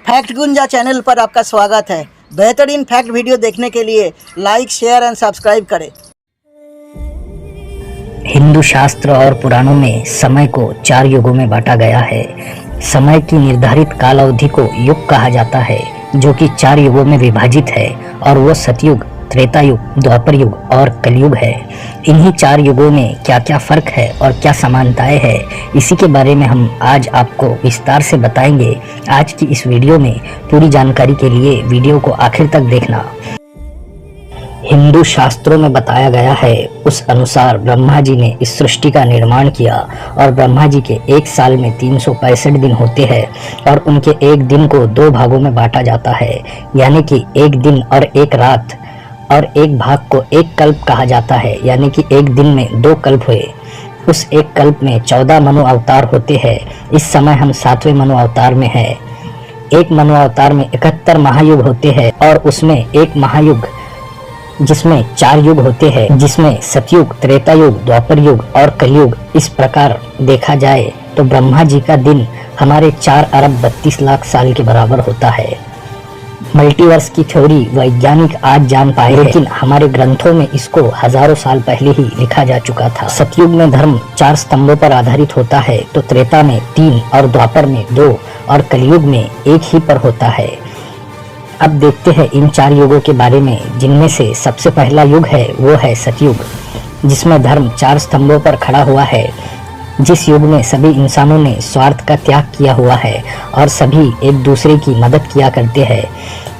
Fact गुंजा channel पर आपका स्वागत है। बेहतरीन फैक्ट वीडियो देखने के लिए लाइक, शेयर एंड सब्सक्राइब करें। हिंदू शास्त्र और पुराणों में समय को 4 युगों में बांटा गया है। समय की निर्धारित काल अवधि को युग कहा जाता है, जो कि 4 युगों में विभाजित है और वो सतयुग, त्रेता युग, द्वापर युग और कलयुग है। इन्हीं 4 युगों में क्या क्या फर्क है और क्या समानताएं हैं, इसी के बारे में हम आज आपको विस्तार से बताएंगे। आज की इस वीडियो में पूरी जानकारी के लिए वीडियो को आखिर तक देखना। हिंदू शास्त्रों में बताया गया है, उस अनुसार ब्रह्मा जी ने इस सृष्टि का निर्माण किया और ब्रह्मा जी के एक साल में 365 दिन होते हैं और उनके एक दिन को 2 भागों में बांटा जाता है, यानी कि एक दिन और एक रात, और एक भाग को एक कल्प कहा जाता है, यानी कि एक दिन में 2 कल्प हुए। उस एक कल्प में 14 मनु अवतार होते हैं। इस समय हम 7वें मनु अवतार में हैं। एक मनु अवतार में 71 महायुग होते हैं और उसमें एक महायुग जिसमें 4 युग होते हैं, जिसमें सतयुग, त्रेता युग, द्वापर युग और कलयुग। इस प्रकार देखा जाए तो ब्रह्मा जी का दिन हमारे 4 अरब 32 लाख साल के बराबर होता है। मल्टीवर्स की थ्योरी वैज्ञानिक आज जान पाए, लेकिन हमारे ग्रंथों में इसको हजारों साल पहले ही लिखा जा चुका था। सतयुग में धर्म 4 स्तंभों पर आधारित होता है, तो त्रेता में 3 और द्वापर में 2 और कलयुग में 1 ही पर होता है। अब देखते हैं इन 4 युगों के बारे में, जिनमें से सबसे पहला युग है वो है सतयुग, जिसमें धर्म 4 स्तंभों पर खड़ा हुआ है। जिस युग में सभी इंसानों ने स्वार्थ का त्याग किया हुआ है और सभी एक दूसरे की मदद किया करते हैं।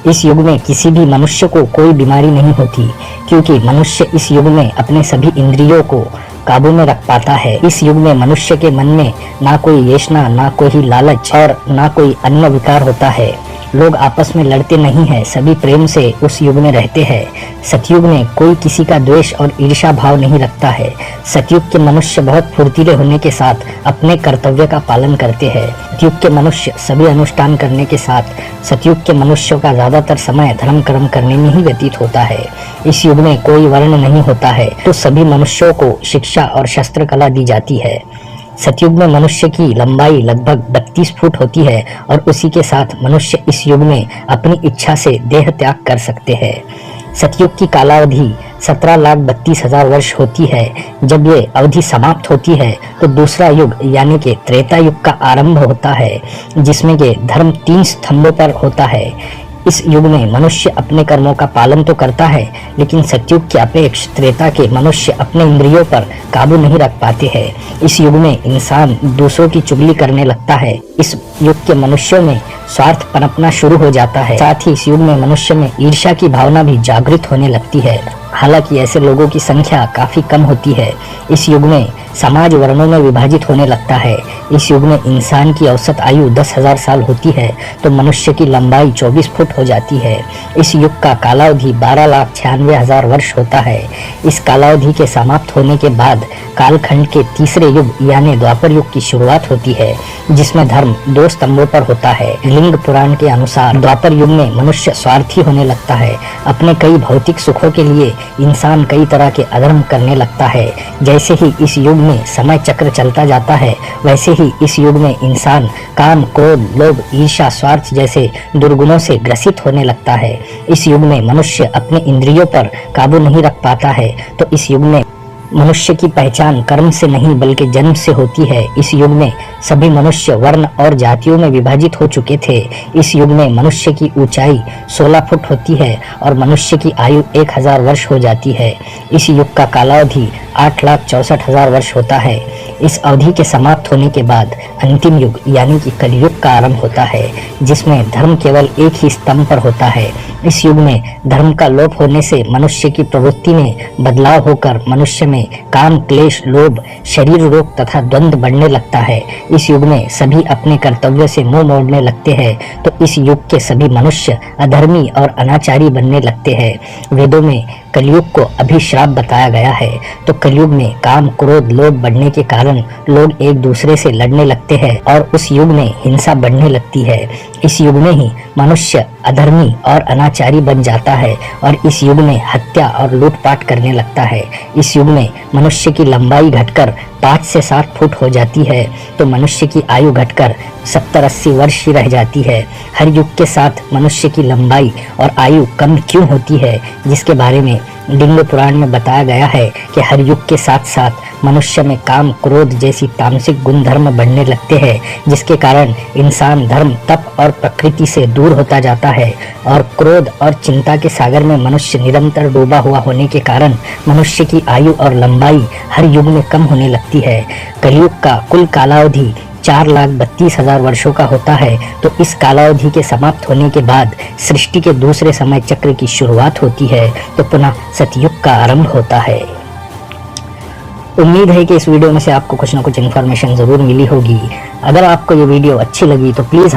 इस युग में किसी भी मनुष्य को कोई बीमारी नहीं होती, क्योंकि मनुष्य इस युग में अपने सभी इंद्रियों को काबू में रख पाता है। इस युग में मनुष्य के मन में ना कोई येष्णा, ना कोई लालच और ना कोई अन्य विकार होता है। लोग आपस में लड़ते नहीं हैं, सभी प्रेम से उस युग में रहते हैं। सतयुग में कोई किसी का द्वेष और ईर्ष्या भाव नहीं रखता है। सतयुग के मनुष्य बहुत फुर्तीले होने के साथ अपने कर्तव्य का पालन करते हैं। सतयुग के मनुष्य सभी अनुष्ठान करने के साथ सतयुग के मनुष्यों का ज्यादातर समय धर्म कर्म करने में ही व्यतीत होता है। इस युग में कोई वर्ण नहीं होता है, तो सभी मनुष्यों को शिक्षा और शस्त्र कला दी जाती है। सतयुग में मनुष्य की लंबाई लगभग 32 फुट होती है और उसी के साथ मनुष्य इस युग में अपनी इच्छा से देह त्याग कर सकते हैं। सतयुग की कालावधि 17,32,000 वर्ष होती है। जब ये अवधि समाप्त होती है तो दूसरा युग यानी कि त्रेता युग का आरंभ होता है, जिसमें के धर्म 3 स्तंभों पर होता है। इस युग में मनुष्य अपने कर्मों का पालन तो करता है, लेकिन सतयुग के अपेक्ष त्रेता के मनुष्य अपने इंद्रियों पर काबू नहीं रख पाते हैं। इस युग में इंसान दूसरों की चुगली करने लगता है। इस युग के मनुष्यों में स्वार्थ पनपना शुरू हो जाता है। साथ ही इस युग में मनुष्य में ईर्ष्या की भावना भी जागृत होने लगती है। हालांकि ऐसे लोगों की संख्या काफी कम होती है। इस युग में समाज वर्णों में विभाजित होने लगता है। इस युग में इंसान की औसत आयु 10,000 साल होती है, तो मनुष्य की लंबाई 24 फुट हो जाती है। इस युग का कालावधि 12,96,000 वर्ष होता है। इस कालावधि के समाप्त होने के बाद कालखंड के तीसरे युग यानी द्वापर युग की शुरुआत होती है, जिसमें धर्म 2 स्तंभों पर होता है। लिंग पुराण के अनुसार द्वापर युग में मनुष्य स्वार्थी होने लगता है। अपने कई भौतिक सुखों के लिए इंसान कई तरह के अधर्म करने लगता है। जैसे ही इस युग में समय चक्र चलता जाता है, वैसे ही इस युग में इंसान काम, क्रोध, लोभ, ईर्ष्या, स्वार्थ जैसे दुर्गुणों से ग्रसित होने लगता है। इस युग में मनुष्य अपने इंद्रियों पर काबू नहीं रख पाता है, तो इस युग में मनुष्य की पहचान कर्म से नहीं बल्कि जन्म से होती है। इस युग में सभी मनुष्य वर्ण और जातियों में विभाजित हो चुके थे। इस युग में मनुष्य की ऊंचाई 16 फुट होती है और मनुष्य की आयु 1000 वर्ष हो जाती है। इस युग का कालावधि 8,64,000 वर्ष होता है। इस अवधि के समाप्त होने के बाद अंतिम युग यानी कि कलयुग का आरंभ होता है, जिसमें धर्म केवल एक ही स्तंभ पर होता है। इस युग में धर्म का लोप होने से मनुष्य की प्रवृत्ति में बदलाव होकर मनुष्य में काम, क्लेश, लोभ, शरीर रोग तथा द्वंद्व बढ़ने लगता है। इस युग में सभी अपने कर्तव्य से मुंह मोड़ने लगते हैं, तो इस युग के सभी मनुष्य अधर्मी और अनाचारी बनने लगते हैं। वेदों में कलयुग को अभिश्राप बताया गया है, तो कलयुग में काम, क्रोध, लोभ बढ़ने के कारण लोग एक दूसरे से लड़ने लगते हैं और उस युग में हिंसा बढ़ने लगती है। इस युग में ही मनुष्य अधर्मी और अनाचारी बन जाता है और इस युग में हत्या और लूटपाट करने लगता है। इस युग में मनुष्य की लंबाई घटकर 5 से 7 फुट हो जाती है, तो मनुष्य की आयु घटकर 70-80 वर्ष ही रह जाती है। हर युग के साथ मनुष्य की लंबाई और आयु कम क्यों होती है, जिसके बारे में लिंग पुराण में बताया गया है कि हर युग के साथ साथ मनुष्य में काम, क्रोध जैसी तामसिक गुण धर्म बढ़ने लगते हैं, जिसके कारण इंसान धर्म, तप और प्रकृति से दूर होता जाता है और क्रोध और चिंता के सागर में मनुष्य निरंतर डूबा हुआ होने के कारण मनुष्य की आयु और लंबाई हर युग में कम होने लगती है। कलयुग का कुल कालावधि 4,32,000 वर्षों का होता है। तो इस कालावधि के समाप्त होने के बाद सृष्टि के दूसरे समय चक्र की शुरुआत होती है, तो पुनः सतयुग का आरंभ होता है। उम्मीद है कि इस वीडियो में से आपको कुछ ना कुछ इन्फॉर्मेशन जरूर मिली होगी। अगर आपको ये वीडियो अच्छी लगी तो प्लीज़